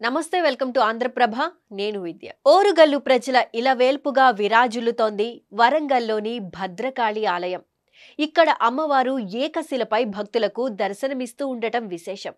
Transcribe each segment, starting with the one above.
నమస్తే welcome to Andhraprabha నేను విద్య. ఓరుగల్లు ప్రజల ఇలవేల్పుగా విరాజిల్లుతోంది వరంగల్లోని భద్రకాళి ఆలయం. ఇక్కడ అమ్మవారు ఏకశిలపై భక్తులకు దర్శనమిస్తూ ఉండటం విశేషం.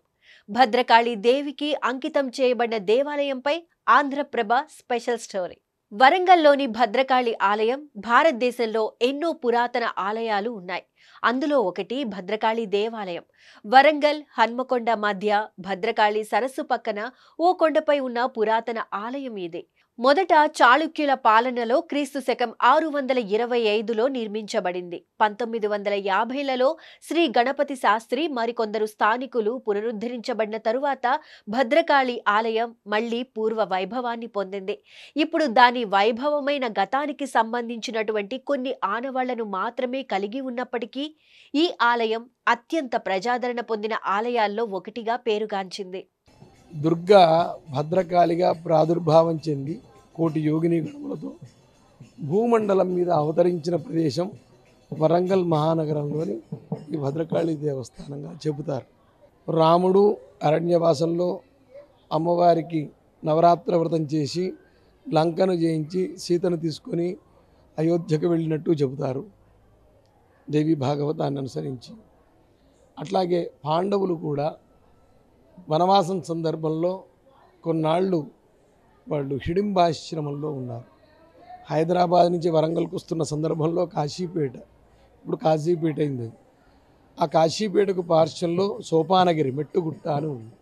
భద్రకాళి దేవికి అంకితం చేయబడిన దేవాలయంపై ఆంధ్రప్రభ స్పెషల్ స్టోరీ. వరంగల్లోని భద్రకాళి ఆలయం భారతదేశంలో ఎన్నో పురాతన ఆలయాలు ఉన్నాయి. అందులో ఒకటి భద్రకాళి దేవాలయం. వరంగల్ హన్మకొండ మధ్య భద్రకాళి సరస్సు పక్కన ఓ కొండపై ఉన్న పురాతన ఆలయం ఇది. మొదట చాళుక్యుల పాలనలో క్రీస్తు శకం 625లో నిర్మించబడింది. 1950లలో శ్రీ గణపతి శాస్త్రి మరికొందరు స్థానికులు పునరుద్ధరించబడిన తరువాత భద్రకాళి ఆలయం మళ్లీ పూర్వ వైభవాన్ని పొందింది. ఇప్పుడు దాని వైభవమైన గతానికి సంబంధించినటువంటి కొన్ని ఆనవాళ్లను మాత్రమే కలిగి ఉన్నప్పటికీ ఈ ఆలయం అత్యంత ప్రజాదరణ పొందిన ఆలయాల్లో ఒకటిగా పేరుగాంచింది. దుర్గా భద్రకాళిగా ప్రాదుర్భావం చెంది కోటి యోగిని గణములతో భూమండలం మీద అవతరించిన ప్రదేశం వరంగల్ మహానగరంలోని ఈ భద్రకాళి దేవస్థానంగా చెబుతారు. రాముడు అరణ్యవాసంలో అమ్మవారికి నవరాత్ర వ్రతం చేసి లంకను జయించి సీతను తీసుకొని అయోధ్యకు వెళ్ళినట్టు చెబుతారు దేవి భాగవతాన్ని అనుసరించి. అట్లాగే పాండవులు కూడా వనవాసం సందర్భంలో కొన్నాళ్ళు వాళ్ళు హిడింబాశ్రమంలో ఉన్నారు. హైదరాబాద్ నుంచి వరంగల్కి వస్తున్న సందర్భంలో కాశీపేట, ఇప్పుడు కాశీపేట అయింది. ఆ కాశీపేటకు పార్శ్వంలో సోపానగిరి మెట్టుగుట్ట అని ఉంది.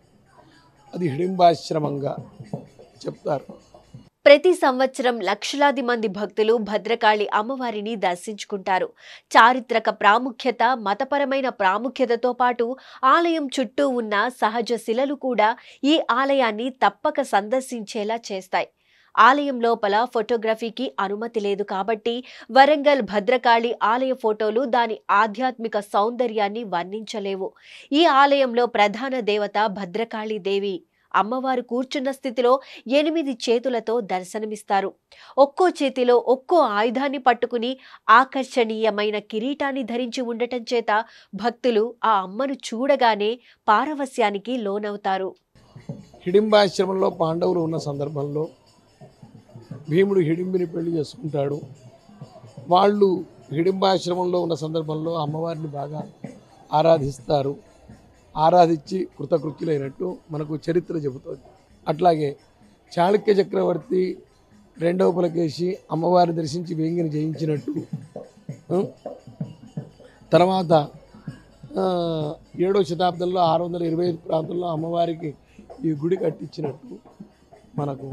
అది హిడింబాశ్రమంగా చెప్తారు. ప్రతి సంవత్సరం లక్షలాది మంది భక్తులు భద్రకాళి అమ్మవారిని దర్శించుకుంటారు. చారిత్రక ప్రాముఖ్యత, మతపరమైన ప్రాముఖ్యతతో పాటు ఆలయం చుట్టూ ఉన్న సహజ శిలలు కూడా ఈ ఆలయాన్ని తప్పక సందర్శించేలా చేస్తాయి. ఆలయం లోపల ఫోటోగ్రఫీకి అనుమతి లేదు కాబట్టి వరంగల్ భద్రకాళి ఆలయ ఫోటోలు దాని ఆధ్యాత్మిక సౌందర్యాన్ని వర్ణించలేవు. ఈ ఆలయంలో ప్రధాన దేవత భద్రకాళి దేవి. అమ్మవారు కూర్చున్న స్థితిలో 8 చేతులతో దర్శనమిస్తారు. ఒక్కో చేతిలో ఒక్కో ఆయుధాన్ని పట్టుకుని ఆకర్షణీయమైన కిరీటాన్ని ధరించి ఉండటం చేత భక్తులు ఆ అమ్మను చూడగానే పారవస్యానికి లోనవుతారు. హిడింబాశ్రమంలో పాండవులు ఉన్న సందర్భంలో భీముడు హిడింబిని పెళ్లి చేసుకుంటాడు. వాళ్ళు హిడింబాశ్రమంలో ఉన్న సందర్భంలో అమ్మవారిని బాగా ఆరాధిస్తారు. ఆరాధించి కృతకృత్యులైనట్టు మనకు చరిత్ర చెబుతోంది. అట్లాగే చాళుక్య చక్రవర్తి రెండవ పులకేశి అమ్మవారిని దర్శించి వేంగిని జయించినట్టు, తర్వాత 7వ శతాబ్దంలో 625 ప్రాంతంలో అమ్మవారికి ఈ గుడి కట్టించినట్టు మనకు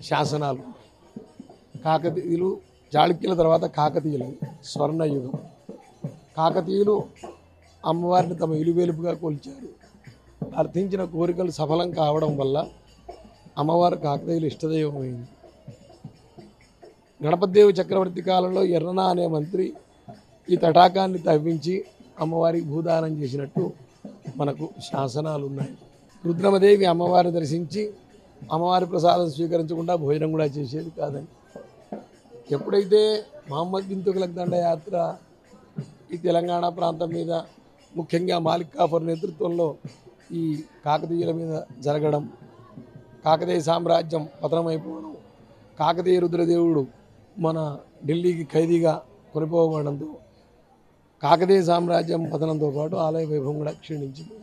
శాసనాలు. కాకతీయులు, చాళుక్యుల తర్వాత కాకతీయులు స్వర్ణయుగం. కాకతీయులు అమ్మవారిని తమ ఇలువేలుపుగా కొలిచారు. అర్థించిన కోరికలు సఫలం కావడం వల్ల అమ్మవారు కాకతీయులు ఇష్టదైవమైంది. గణపతిదేవి చక్రవర్తి కాలంలో ఎర్రన అనే మంత్రి ఈ తటాకాన్ని తవ్వించి అమ్మవారికి భూదానం చేసినట్టు మనకు శాసనాలు ఉన్నాయి. రుద్రమదేవి అమ్మవారిని దర్శించి అమ్మవారి ప్రసాదం స్వీకరించకుండా భోజనం కూడా చేసేది కాదని. ఎప్పుడైతే మహమ్మద్ బిన్ తుగ్లక్ దండయాత్ర ఈ తెలంగాణ ప్రాంతం మీద ముఖ్యంగా మాలిక్ కాఫర్ నేతృత్వంలో ఈ కాకతీయుల మీద జరగడం, కాకతీయ సామ్రాజ్యం పతనమైపోవడం, కాకతీయ రుద్రదేవుడు మన ఢిల్లీకి ఖైదీగా కొనిపోవడంతో కాకతీయ సామ్రాజ్యం పతనంతో పాటు ఆలయ వైభవం కూడా క్షీణించింది.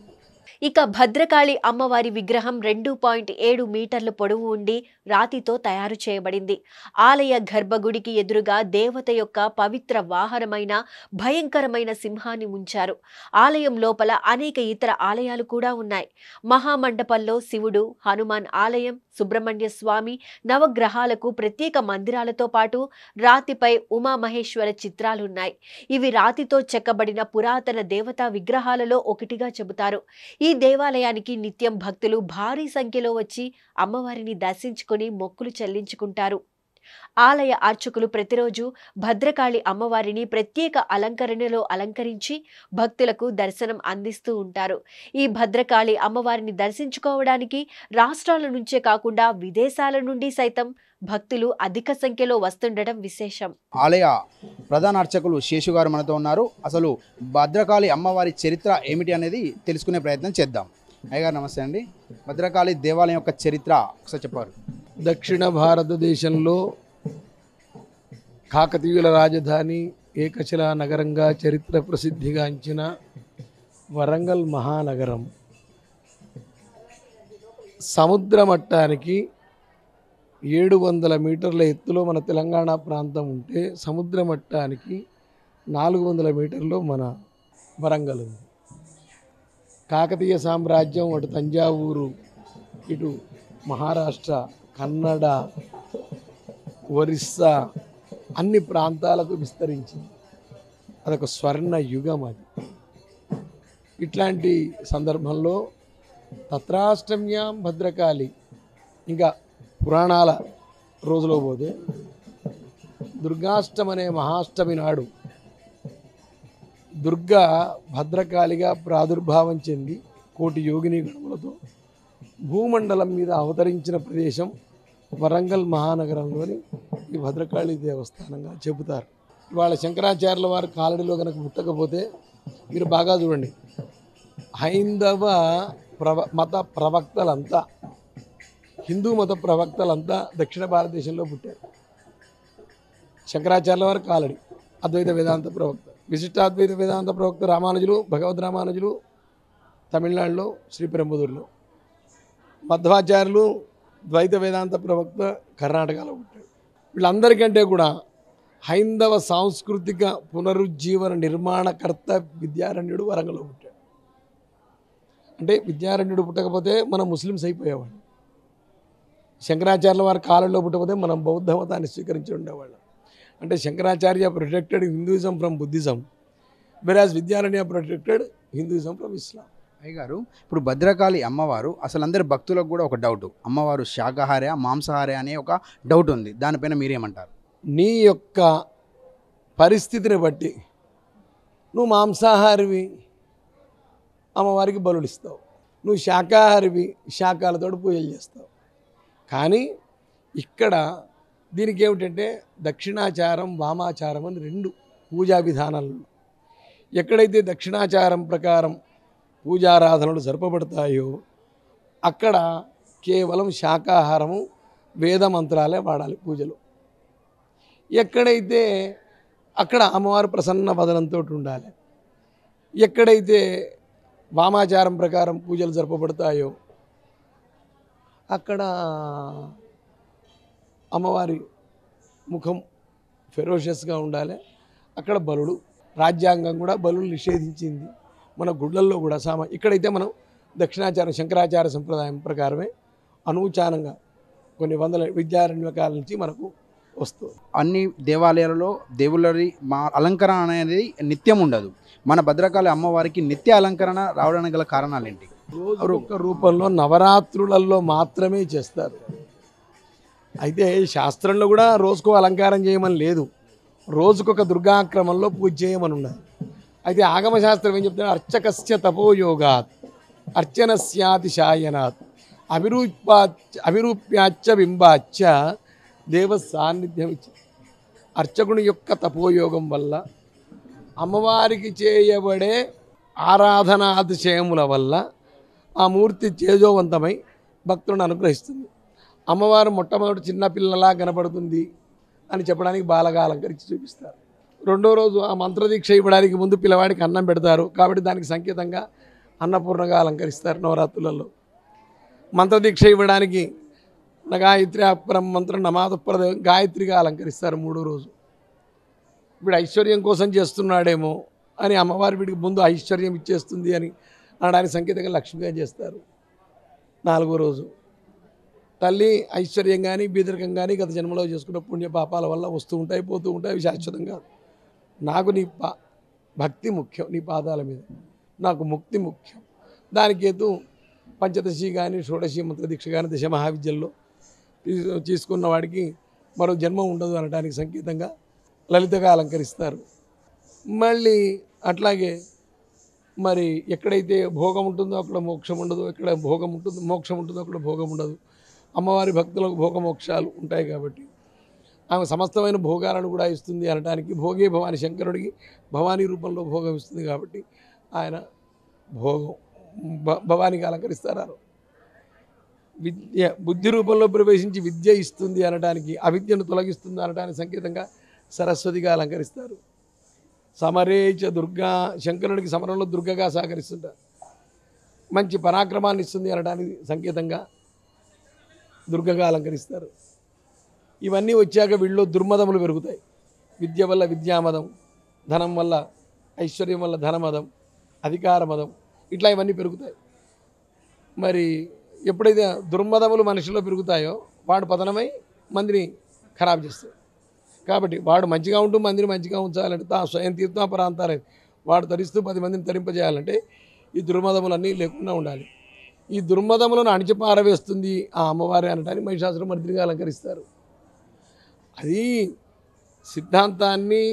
ఇక భద్రకాళి అమ్మవారి విగ్రహం 2.7 మీటర్ల పొడవు ఉండి రాతితో తయారు చేయబడింది. ఆలయ గర్భగుడికి ఎదురుగా దేవత యొక్క పవిత్ర వాహనమైన భయంకరమైన సింహాన్ని ఉంచారు. ఆలయం లోపల అనేక ఇతర ఆలయాలు కూడా ఉన్నాయి. మహామండపంలో శివుడు, హనుమాన్ ఆలయం, సుబ్రహ్మణ్య స్వామి, నవగ్రహాలకు ప్రత్యేక మందిరాలతో పాటు రాతిపై ఉమామహేశ్వర చిత్రాలున్నాయి. ఇవి రాతితో చెక్కబడిన పురాతన దేవతా విగ్రహాలలో ఒకటిగా చెబుతారు. ఈ దేవాలయానికి నిత్యం భక్తులు భారీ సంఖ్యలో వచ్చి అమ్మవారిని దర్శించుకుని మొక్కులు చెల్లించుకుంటారు. ఆలయ అర్చకులు ప్రతిరోజు భద్రకాళి అమ్మవారిని ప్రత్యేక అలంకరణలో అలంకరించి భక్తులకు దర్శనం అందిస్తూ ఉంటారు. ఈ భద్రకాళి అమ్మవారిని దర్శించుకోవడానికి రాష్ట్రాల నుంచే కాకుండా విదేశాల నుండి సైతం భక్తులు అధిక సంఖ్యలో వస్తుండడం విశేషం. ఆలయ ప్రధాన అర్చకులు శేషు గారు మనతో ఉన్నారు. అసలు భద్రకాళి అమ్మవారి చరిత్ర ఏమిటి అనేది తెలుసుకునే ప్రయత్నం చేద్దాం. అయ్యగారు నమస్తే అండి. భద్రకాళి దేవాలయం యొక్క చరిత్ర ఒకసారి చెప్పారు. దక్షిణ భారతదేశంలో కాకతీయుల రాజధాని ఏకశిలా నగరంగా చరిత్ర ప్రసిద్ధిగాంచిన వరంగల్ మహానగరం సముద్ర మట్టానికి 700 మీటర్ల ఎత్తులో మన తెలంగాణ ప్రాంతం ఉంటే సముద్ర మట్టానికి 400 మీటర్లో మన వరంగల్ ఉంది. కాకతీయ సామ్రాజ్యం అటు తంజావూరు, ఇటు మహారాష్ట్ర, కన్నడ, ఒరిస్సా అన్ని ప్రాంతాలకు విస్తరించింది. అదొక స్వర్ణ యుగం. అది ఇట్లాంటి సందర్భంలో తత్రాష్టమ్యాం భద్రకాళి, ఇంకా పురాణాల రోజులో పోతే దుర్గాష్టమి అనే మహాష్టమి నాడు దుర్గా భద్రకాళిగా ప్రాదుర్భావం చెంది కోటి యోగిని గణములతో భూమండలం మీద అవతరించిన ప్రదేశం వరంగల్ మహానగరంలోని ఈ భద్రకాళి దేవస్థానంగా చెబుతారు. ఇవాళ శంకరాచార్యుల వారి కాలడిలో కనుక పుట్టకపోతే మీరు బాగా చూడండి, హైందవ మత ప్రవక్తలంతా, హిందూ మత ప్రవక్తలంతా దక్షిణ భారతదేశంలో పుట్టారు. శంకరాచార్యుల వారి కాలడి అద్వైత వేదాంత ప్రవక్త, విశిష్టాద్వైత వేదాంత ప్రవక్త రామానుజులు, భగవద్ రామానుజులు తమిళనాడులో శ్రీపెరంబదూరులో, మధ్వాచార్యులు ద్వైత వేదాంత ప్రవక్త కర్ణాటకలో పుట్టాడు. వీళ్ళందరికంటే కూడా హైందవ సాంస్కృతిక పునరుజ్జీవన నిర్మాణకర్త విద్యారణ్యుడు వరంగల్లో పుట్టాడు. అంటే విద్యారణ్యుడు పుట్టకపోతే మనం ముస్లిమ్స్ అయిపోయేవాళ్ళం. శంకరాచార్యుల వారి కాలంలో పుట్టకపోతే మనం బౌద్ధ మతాన్ని స్వీకరించి ఉండేవాళ్ళం. అంటే Shankaracharya protected Hinduism from Buddhism, వెరాజ్ విద్యారణ్య ప్రొటెక్టెడ్ హిందూయిజం ఫ్రమ్ ఇస్లాం. అయ్యగారు, ఇప్పుడు భద్రకాళి అమ్మవారు అసలు అందరి భక్తులకు కూడా ఒక డౌట్, అమ్మవారు శాకాహార మాంసాహార అనే ఒక డౌట్ ఉంది. దానిపైన మీరేమంటారు? నీ యొక్క పరిస్థితిని బట్టి నువ్వు మాంసాహారివి, అమ్మవారికి బలులు ఇస్తావు. నువ్వు శాకాహారివి, శాకాలతో పూజలు చేస్తావు. కానీ ఇక్కడ దీనికి ఏమిటంటే దక్షిణాచారం, వామాచారం అని 2 పూజా విధానాలు. ఎక్కడైతే దక్షిణాచారం ప్రకారం పూజారాధనలు జరపబడతాయో అక్కడ కేవలం శాకాహారము, వేద మంత్రాలే వాడాలి పూజలు. ఎక్కడైతే అక్కడ అమ్మవారు ప్రసన్న వదనంతో ఉండాలి. ఎక్కడైతే వామాచారం ప్రకారం పూజలు జరపబడతాయో అక్కడ అమ్మవారి ముఖం ఫెరోషియస్గా ఉండాలి. అక్కడ బలుడు, రాజ్యాంగం కూడా బలులు నిషేధించింది. మన గుళ్ళల్లో కూడా ఇక్కడైతే మనం దక్షిణాచారం శంకరాచార్య సంప్రదాయం ప్రకారమే అనూచానంగా కొన్ని వందల విద్యారణ్యకాల నుంచి మనకు వస్తుంది. అన్ని దేవాలయాలలో దేవుళ్ళ అలంకరణ అనేది నిత్యం ఉండదు. మన భద్రకాళి అమ్మవారికి నిత్య అలంకరణ రావడానికి గల కారణాలు ఏంటి? ఒక్క రూపంలో నవరాత్రులలో మాత్రమే చేస్తారు. అయితే శాస్త్రంలో కూడా రోజుకో అలంకారం చేయమని లేదు, రోజుకొక దుర్గాక్రమంలో పూజ చేయమని ఉన్నది. అయితే ఆగమశాస్త్రం ఏం చెప్తున్నారు? అర్చకస్య తపోయోగాత్ అర్చనస్యాతిశాయనాత్ అభిరూప్యాచ్చ బింబాచ్చ దేవ సాన్నిధ్యం ఇచ్చి, అర్చకుని యొక్క తపోయోగం వల్ల అమ్మవారికి చేయబడే ఆరాధనాతిశయముల వల్ల ఆ మూర్తి తేజోవంతమై భక్తులను అనుగ్రహిస్తుంది. అమ్మవారు మొట్టమొదటి చిన్నపిల్లలా కనపడుతుంది అని చెప్పడానికి బాలగా అలంకరించి చూపిస్తారు. రెండో రోజు ఆ మంత్రదీక్ష ఇవ్వడానికి ముందు పిల్లవాడికి అన్నం పెడతారు కాబట్టి దానికి సంకేతంగా అన్నపూర్ణగా అలంకరిస్తారు. నవరాత్రులలో మంత్రదీక్ష ఇవ్వడానికి గాయత్రి అపరం మంత్రం నమాదప్రద గాయత్రిగా అలంకరిస్తారు. 3వ రోజు వీడు ఐశ్వర్యం కోసం చేస్తున్నాడేమో అని అమ్మవారి వీడికి ముందు ఐశ్వర్యం ఇచ్చేస్తుంది అని అనడానికి సంకేతంగా లక్ష్మిగా చేస్తారు. 4వ రోజు తల్లి ఐశ్వర్యం కానీ బీదరికం కానీ గత జన్మలో చేసుకున్న పుణ్య పాపాల వల్ల వస్తూ ఉంటాయి, పోతూ ఉంటాయి. అవి శాశ్వతం కాదు. నాకు నీ భక్తి ముఖ్యం, నీ పాదాల మీద నాకు ముక్తి ముఖ్యం. దానికి హేతు పంచదశి కానీ షోడశి మంత్రదీక్ష కానీ దశ మహావిద్యల్లో తీసుకున్న వాడికి మరో జన్మ ఉండదు అనడానికి సంకేతంగా లలితగా అలంకరిస్తారు. మళ్ళీ అట్లాగే మరి ఎక్కడైతే భోగం ఉంటుందో అక్కడ మోక్షం ఉండదు, ఎక్కడ భోగం ఉంటుందో మోక్షం ఉంటుందో అక్కడ భోగం ఉండదు. అమ్మవారి భక్తులకు భోగమోక్షాలు ఉంటాయి కాబట్టి ఆమె సమస్తమైన భోగాలను కూడా ఇస్తుంది అనడానికి భోగే భవాని శంకరుడికి భవానీ రూపంలో భోగం ఇస్తుంది కాబట్టి ఆయన భోగం భవానికి అలంకరిస్తారు. విద్య బుద్ధి రూపంలో ప్రవేశించి విద్య ఇస్తుంది అనడానికి, అవిద్యను తొలగిస్తుంది అనడానికి సంకేతంగా సరస్వతిగా అలంకరిస్తారు. సమరేచ దుర్గా, శంకరునికి సమరంలో దుర్గగా సహకరిస్తుంటారు. మంచి పరాక్రమాన్ని ఇస్తుంది అనడానికి సంకేతంగా దుర్గగా అలంకరిస్తారు. ఇవన్నీ వచ్చాక వీళ్ళలో దుర్మదములు పెరుగుతాయి. విద్య వల్ల విద్యామదం, ధనం వల్ల ఐశ్వర్యం వల్ల ధనమదం, అధికార మదం, ఇట్లా ఇవన్నీ పెరుగుతాయి. మరి ఎప్పుడైతే దుర్మదములు మనిషిలో పెరుగుతాయో వాడు పతనమై మందిని ఖరాబ్ చేస్తాడు. కాబట్టి వాడు మంచిగా ఉంటూ మందిని మంచిగా ఉంచాలంటే తా స్వయం తీర్థం పరాంతారే వాడు తరిస్తూ 10 మందిని తరింపజేయాలంటే ఈ దుర్మదములన్నీ లేకుండా ఉండాలి. ఈ దుర్మదములను అణిచిపారవేస్తుంది ఆ అమ్మవారి అనడానికి మహిషాసుర మర్దినిగా అలంకరిస్తారు. అది సిద్ధాంతాన్ని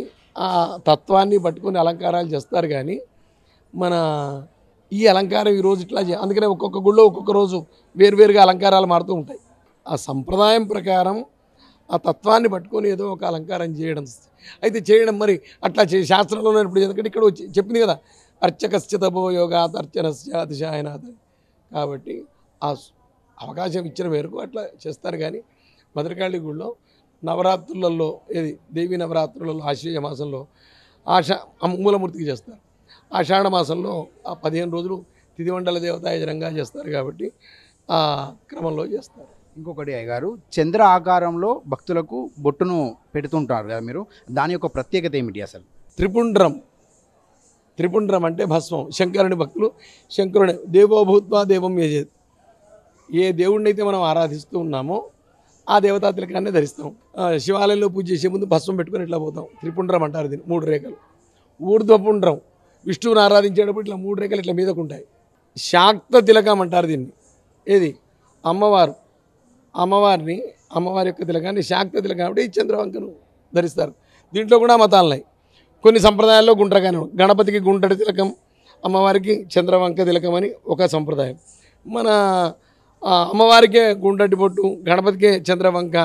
ఆ తత్వాన్ని పట్టుకొని అలంకారాలు చేస్తారు. కానీ మన ఈ అలంకారం ఈరోజు ఇట్లా అందుకనే ఒక్కొక్క గుళ్ళో ఒక్కొక్క రోజు వేరువేరుగా అలంకారాలు మారుతూ ఉంటాయి. ఆ సంప్రదాయం ప్రకారం ఆ తత్వాన్ని పట్టుకొని ఏదో ఒక అలంకారం చేయడం. అయితే చేయడం మరి అట్లా శాస్త్రంలో ఇప్పుడు ఎందుకంటే ఇక్కడ వచ్చి చెప్పింది కదా, అర్చకస్య తపోయోగాత్ అర్చనస్య అతిశాయనాథ్. కాబట్టి ఆ అవకాశం ఇచ్చిన మేరకు అట్లా చేస్తారు. కానీ భద్రకాళి గుళ్ళో నవరాత్రులలో ఏది దేవీ నవరాత్రులలో ఆశ్వయుజ మాసంలో మూలమూర్తికి చేస్తారు. ఆషాఢ మాసంలో ఆ 15 రోజులు తిథిమండల దేవతాయజనంగా చేస్తారు. కాబట్టి ఆ క్రమంలో చేస్తారు. ఇంకొకటి అయ్యగారు, చంద్ర ఆకారంలో భక్తులకు బొట్టును పెడుతుంటారు కదా మీరు, దాని యొక్క ప్రత్యేకత ఏమిటి అసలు? త్రిపుండ్రం అంటే భస్మం. శంకరుని భక్తులు శంకరుని దేవోభూత్వా దేవం యజేత్, ఏ దేవుడిని అయితే మనం ఆరాధిస్తూ ఉన్నామో ఆ దేవతా తిలకాన్ని ధరిస్తాం. శివాలయంలో పూజ చేసే ముందు భస్మం పెట్టుకొని ఇట్లా పోతాం. త్రిపుండ్రం అంటారు దీన్ని. 3 రేఖలు. ఊర్ధ్వపుండ్రం విష్ణువుని ఆరాధించేటప్పుడు ఇట్లా 3 రేఖలు ఇట్లా మీదకు ఉంటాయి. శాక్త తిలకం అంటారు దీన్ని. ఏది అమ్మవారి యొక్క తిలకాన్ని శాక్త తిలకం అంటే ఈ చంద్రవంకను ధరిస్తారు. దీంట్లో కూడా మతాలున్నాయి. కొన్ని సంప్రదాయాల్లో గుండ్రగానే, గణపతికి గుండ్రటి తిలకం, అమ్మవారికి చంద్రవంక తిలకం అని ఒక సంప్రదాయం. మన అమ్మవారికే గుండ్రటి బొట్టు, గణపతికే చంద్రవంక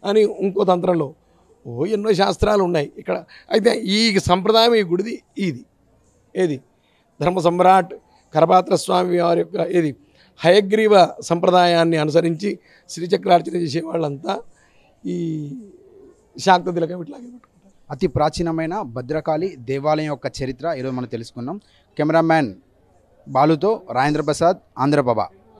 అని ఇంకో తంత్రంలో ఎన్నో శాస్త్రాలు ఉన్నాయి ఇక్కడ. అయితే ఈ సంప్రదాయం ఈ గుడిది ఏది ధర్మ సమ్రాట్ కరపాత్ర స్వామి వారి యొక్క హయగ్రీవ సంప్రదాయాన్ని అనుసరించి శ్రీచక్రార్చన చేసే వాళ్ళంతా ఈ శాక్త తిలకం ఇట్లాగే పెట్టుకుంటారు. అతి ప్రాచీనమైన భద్రకాళి దేవాలయం యొక్క చరిత్ర ఈరోజు మనం తెలుసుకున్నాం. కెమెరామ్యాన్ బాలుతో రాజేంద్ర ప్రసాద్, ఆంధ్రప్రభ.